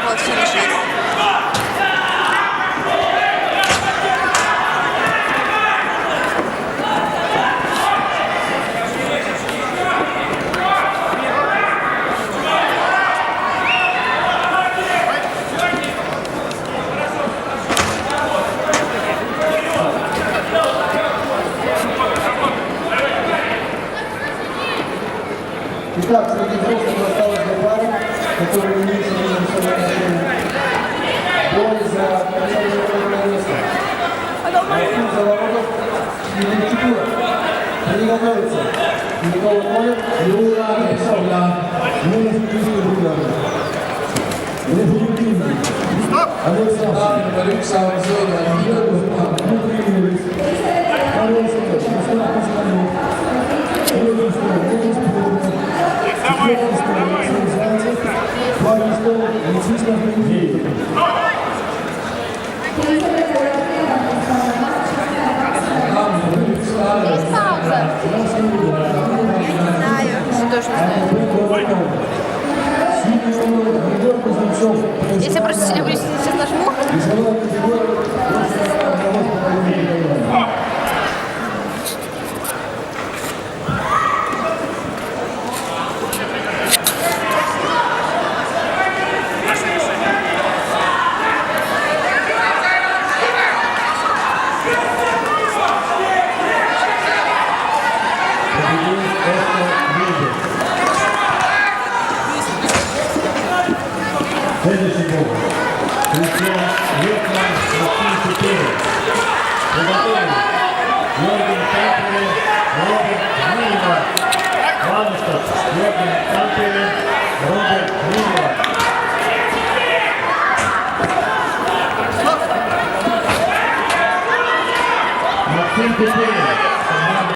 Вот, все на 6. Итак, среди взрослых осталось две пары, которые имеются между собой отношения. Бой за первое место. Артур Заворотов и Левчуков. Они готовятся. Никола Колев, Юра Александр. Мы не спустили друга. Александр, Есть пауза? Я не знаю. Я тоже не знаю. Если я просто люблю, сейчас нажму. Следующий бой. Кристиан Летман, Максим Тетерев. Приготовились. Йорген Кампеле, Роберт Милова. Ладушков, Йорген Кампеле, Роберт Милова. Максим Тетерев.